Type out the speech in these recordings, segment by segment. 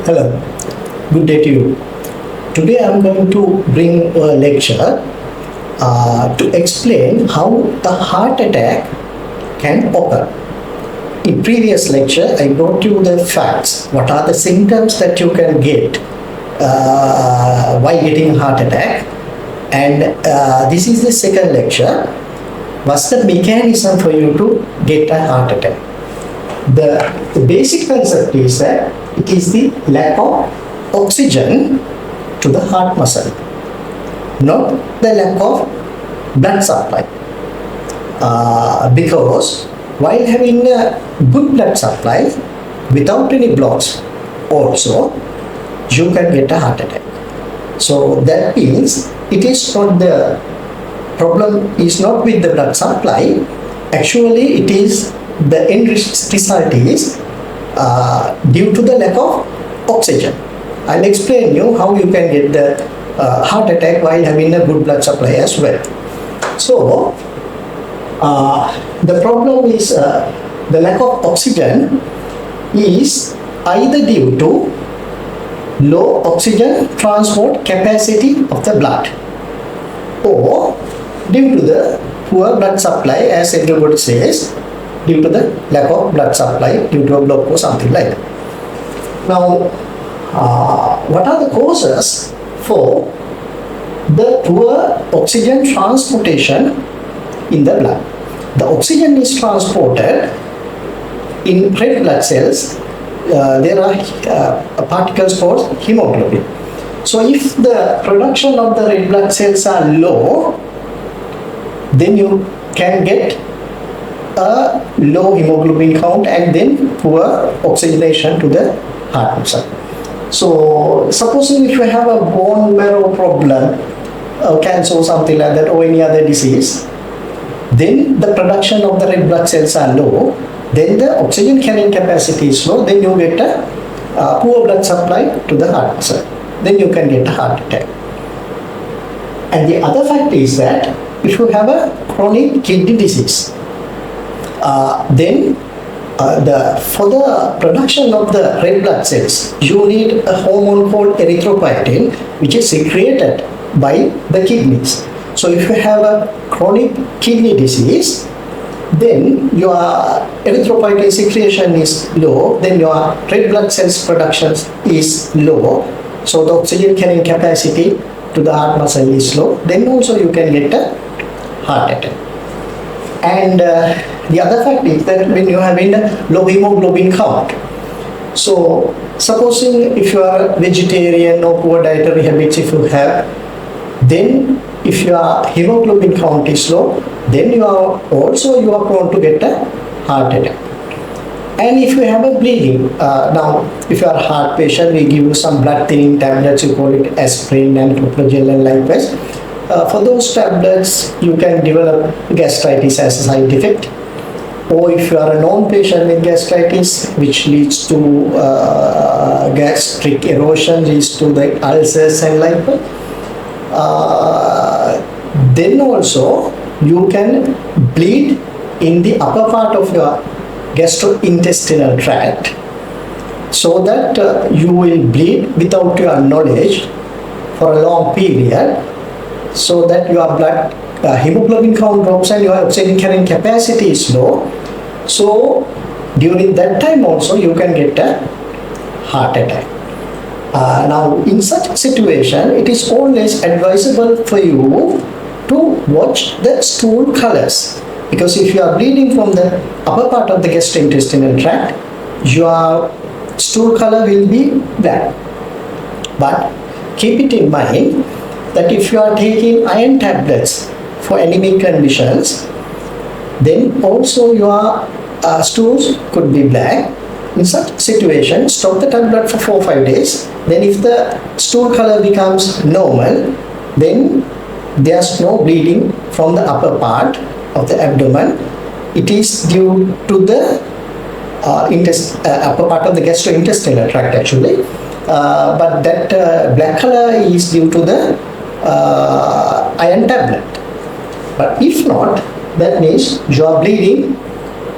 Hello, good day to you. Today I am going to bring a lecture to explain how a heart attack can occur. In previous lecture, I brought you the facts. What are the symptoms that you can get while getting a heart attack? And this is the second lecture. What's the mechanism for you to get a heart attack? The basic concept is that it is the lack of oxygen to the heart muscle, not the lack of blood supply. Because while having a good blood supply, without any blocks, also you can get a heart attack. So that means it is not the problem is not with the blood supply. Actually, it is the end result is due to the lack of oxygen. I'll explain you how you can get the heart attack while having a good blood supply as well. So the problem is the lack of oxygen is either due to low oxygen transport capacity of the blood or due to the poor blood supply, as everybody says, due to the lack of blood supply, due to a block or something like that. Now, what are the causes for the poor oxygen transportation in the blood? The oxygen is transported in red blood cells. There are particles called hemoglobin. So if the production of the red blood cells are low, then you can get a low hemoglobin count and then poor oxygenation to the heart muscle. So supposing if you have a bone marrow problem, cancer or something like that, or any other disease, then the production of the red blood cells are low, then the oxygen carrying capacity is low, then you get a poor blood supply to the heart muscle. Then you can get a heart attack. And the other fact is that if you have a chronic kidney disease, then for the production of the red blood cells, you need a hormone called erythropoietin, which is secreted by the kidneys. So if you have a chronic kidney disease, then your erythropoietin secretion is low, then your red blood cells production is low, so the oxygen carrying capacity to the heart muscle is low, then also you can get a heart attack. And the other fact is that when you have a low hemoglobin count, so supposing if you are vegetarian or poor dietary habits if you have, then if your hemoglobin count is low, then you are prone to get a heart attack. And if you have a bleeding, now if you are a heart patient, we give you some blood thinning tablets, you call it aspirin and clopidogrel and likewise. For those tablets, you can develop gastritis as a side effect. Or if you are a non-patient with gastritis, which leads to gastric erosion, leads to the ulcers and likewise, then also you can bleed in the upper part of your gastrointestinal tract, so that you will bleed without your knowledge for a long period, so that your blood hemoglobin count drops and your oxygen carrying capacity is low. So during that time also you can get a heart attack. Now in such situation, it is always advisable for you to watch the stool colors, because if you are bleeding from the upper part of the gastrointestinal tract, your stool color will be black. But keep it in mind that if you are taking iron tablets for anemic conditions, then also your stools could be black. In such situation, stop the tablet for 4 or 5 days. Then if the stool color becomes normal, then there's no bleeding from the upper part of the abdomen. It is due to the upper part of the gastrointestinal tract actually. But that black color is due to the iron tablet. But if not, that means you are bleeding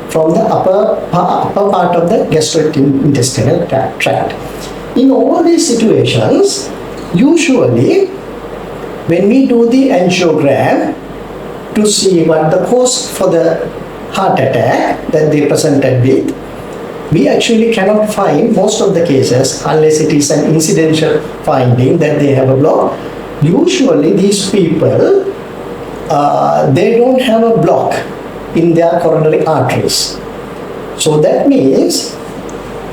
from the upper part of the gastrointestinal tract. In all these situations, usually when we do the angiogram to see what the cause for the heart attack that they presented with, we actually cannot find most of the cases unless it is an incidental finding that they have a block. Usually these people, they don't have a block in their coronary arteries. So that means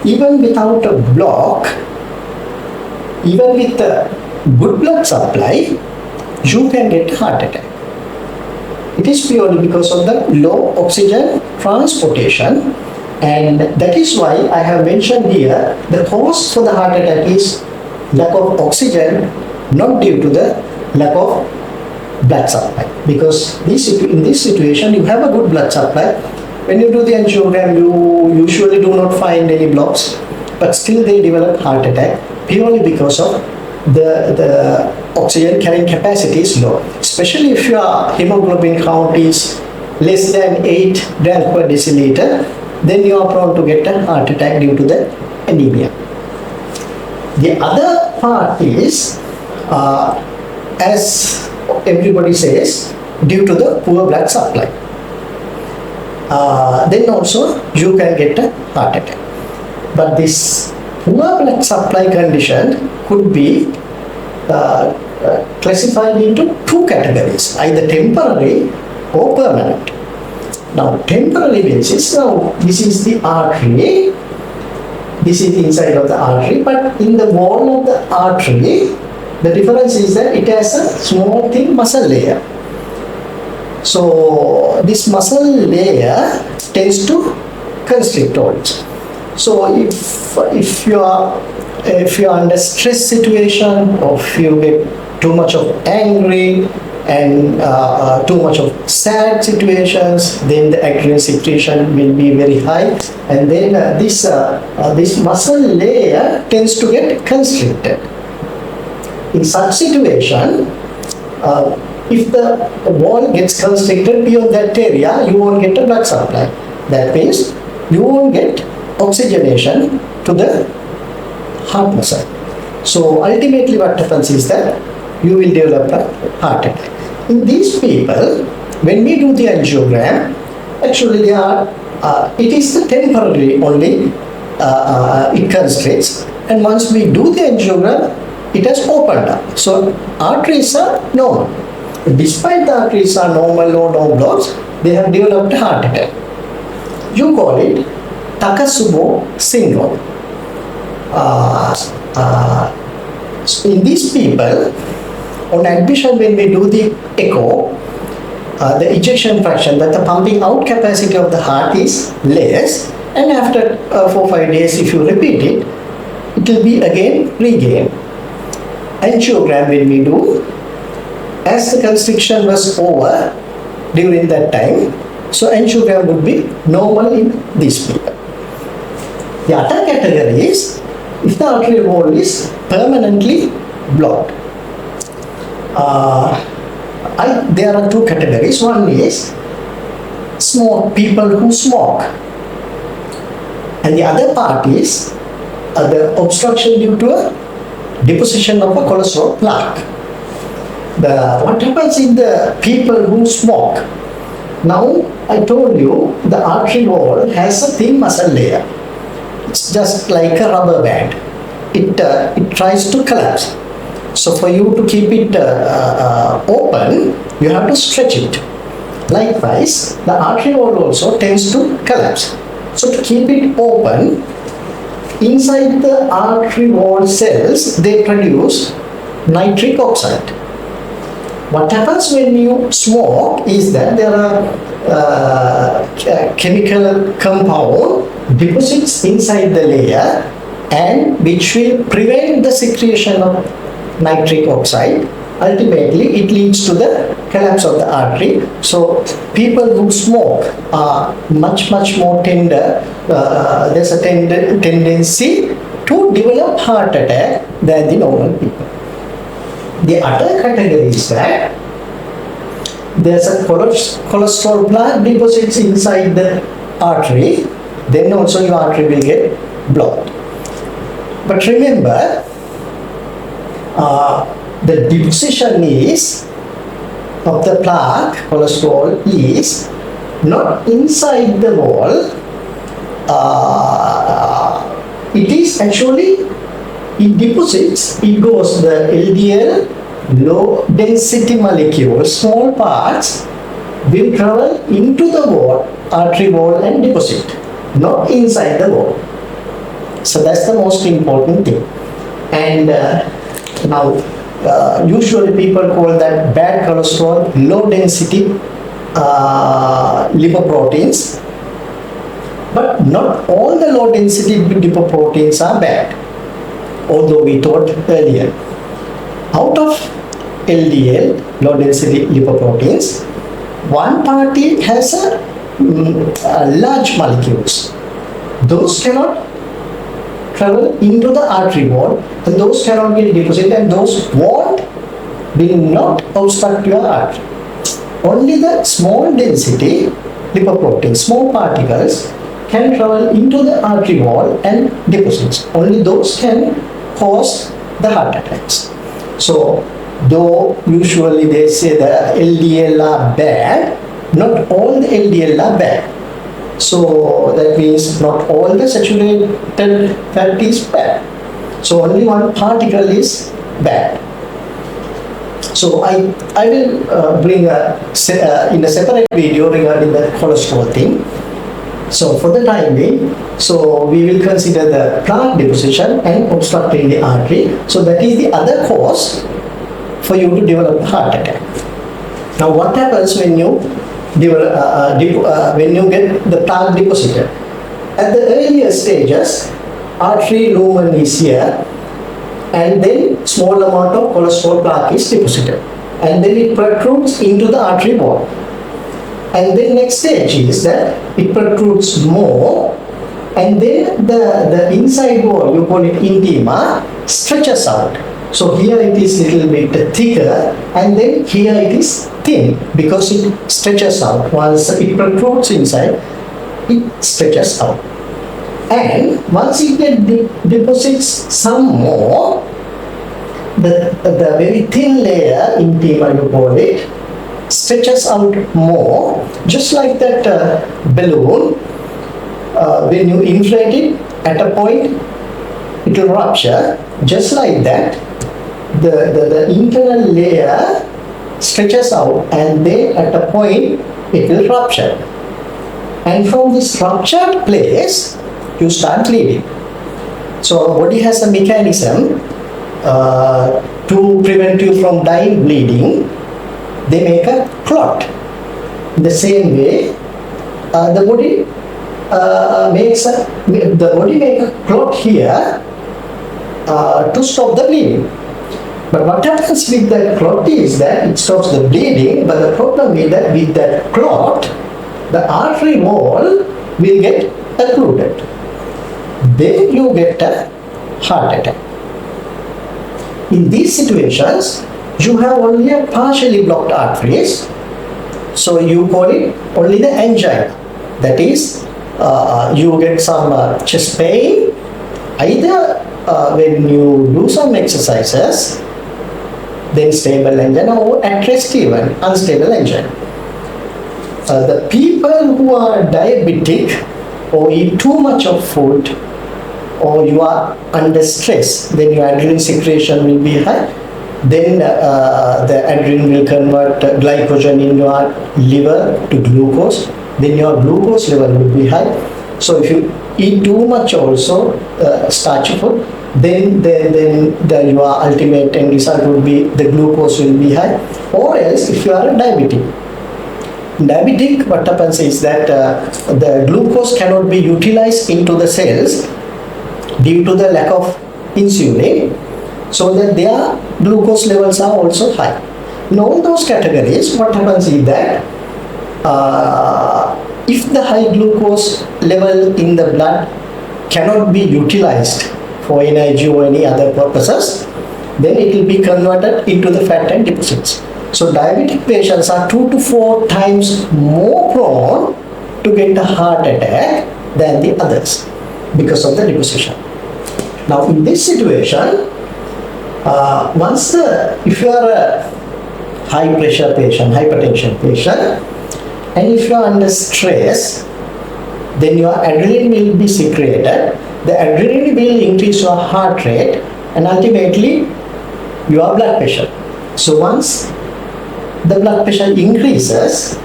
even without a block, even with a good blood supply, you can get heart attack. It is purely because of the low oxygen transportation, and that is why I have mentioned here the cause for the heart attack is lack of oxygen, not due to the lack of blood supply. Because in this situation you have a good blood supply. When you do the angiogram, you usually do not find any blocks, but still they develop heart attack purely because of the oxygen carrying capacity is low. Especially if your hemoglobin count is less than 8 grams per deciliter, then you are prone to get a heart attack due to the anemia. The other part is, as everybody says, due to the poor blood supply. Then also you can get a heart attack. But this poor blood supply condition could be classified into two categories, either temporary or permanent. Now, temporary basis, now this is the artery, this is the inside of the artery, but in the wall of the artery, the difference is that it has a small thin muscle layer. So, this muscle layer tends to constrict also. So, if you are under stress situation, or if you get too much of angry and too much of sad situations, then the adrenaline secretion will be very high, and then this muscle layer tends to get constricted. In such situation, if the wall gets constricted beyond that area, you won't get a blood supply. That means you won't get oxygenation to the heart muscle. So ultimately what happens is that you will develop a heart attack. In these people, when we do the angiogram, actually they are, it is the temporarily only it constricts, and once we do the angiogram, it has opened up. So arteries are normal. Despite the arteries are normal, no blocks, they have developed a heart attack. You call it Takotsubo syndrome. In these people, on admission, when we do the echo, the ejection fraction, that the pumping out capacity of the heart is less, and after 4-5 days, if you repeat it, it will be again regained. Angiogram, when we do, as the constriction was over during that time, so angiogram would be normal in these people. The other category is if the arterial wall is permanently blocked. There are two categories. One is people who smoke, and the other part is the obstruction due to a deposition of a cholesterol plaque. What happens in the people who smoke? Now I told you the arterial wall has a thin muscle layer. It's just like a rubber band. It tries to collapse. So for you to keep it open, you have to stretch it. Likewise, the arterial wall also tends to collapse. So to keep it open, inside the artery wall cells, they produce nitric oxide. What happens when you smoke is that there are chemical compound deposits inside the layer, and which will prevent the secretion of nitric oxide. Ultimately, it leads to the collapse of the artery. So people who smoke are much more tender. There's a tendency to develop heart attack than the normal people. The other category is that there's a cholesterol plaque deposits inside the artery, then also your artery will get blocked. But remember, the deposition is of the plaque cholesterol is not inside the wall. It is actually, it deposits, it goes the LDL, low density molecules, small parts will travel into the wall, artery wall and deposit, not inside the wall. So that's the most important thing. And now usually people call that bad cholesterol, low density lipoproteins, but not all the low density lipoproteins are bad, although we taught earlier. Out of LDL, low density lipoproteins, one party has a large molecules. Those cannot travel into the artery wall, and those cannot get deposited, and those will not obstruct your artery. Only the small density lipoproteins, small particles, can travel into the artery wall and deposits. Only those can cause the heart attacks. So, though usually they say the LDL are bad, not all the LDL are bad. So that means not all the saturated fat is bad. So only one particle is bad. So I will bring in a separate video regarding the cholesterol thing. So for the time being, so we will consider the plaque deposition and obstructing the artery. So that is the other cause for you to develop heart attack. Now what happens when you when you get the plaque deposited? At the earlier stages, artery lumen is here, and then small amount of cholesterol plaque is deposited, and then it protrudes into the artery wall. And then next stage is that it protrudes more, and then the inside wall, you call it intima, stretches out. So here it is little bit thicker, and then here it is thin because it stretches out. Once it protrudes inside, it stretches out. And once it deposits some more, the very thin layer, intima you call it, stretches out more, just like that balloon. When you inflate it, at a point it will rupture. Just like that, the internal layer stretches out, and then at a point it will rupture. And from this ruptured place, you start bleeding. So our body has a mechanism to prevent you from dying bleeding. They make a clot. In the same way, the body makes a clot here to stop the bleeding. But what happens with that clot is that it stops the bleeding, but the problem is that with that clot, the artery wall will get occluded. Then you get a heart attack. In these situations, you have only a partially blocked arteries, so you call it only the angina. That is, you get some chest pain, either when you do some exercises, then stable angina, or at rest even, unstable angina. The people who are diabetic or eat too much of food, or you are under stress, then your adrenaline secretion will be high. Then the adrenaline will convert glycogen in your liver to glucose. Then your glucose level will be high. So if you eat too much also starchy food, then your ultimate end result would be the glucose will be high. Or else if you are a diabetic, what happens is that the glucose cannot be utilized into the cells due to the lack of insulin, so that their glucose levels are also high. In all those categories, what happens is that if the high glucose level in the blood cannot be utilized for energy or any other purposes, then it will be converted into the fat and deposits. So diabetic patients are 2 to 4 times more prone to get a heart attack than the others because of the deposition. Now in this situation, if you are a high pressure patient, hypertension patient, and if you are under stress, then your adrenaline will be secreted. The adrenaline will increase your heart rate and ultimately your blood pressure. So once the blood pressure increases,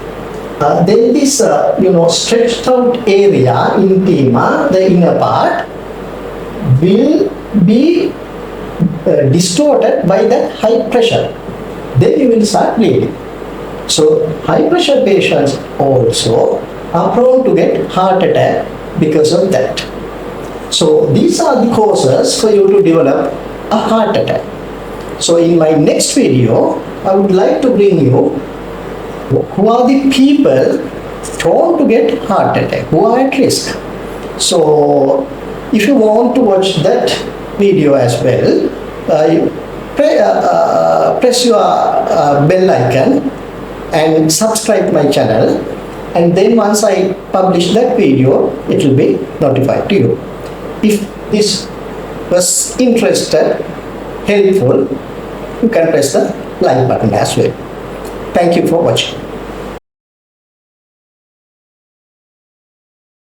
then this stretched out area, intima, the inner part, will be distorted by that high pressure. Then you will start bleeding. So high pressure patients also are prone to get heart attack because of that. So these are the causes for you to develop a heart attack. So in my next video, I would like to bring you who are the people prone to get heart attack, who are at risk. So if you want to watch that video as well, press your bell icon and subscribe my channel, and then once I publish that video, it will be notified to you. If this was interested, helpful, you can press the like button as well. Thank you for watching.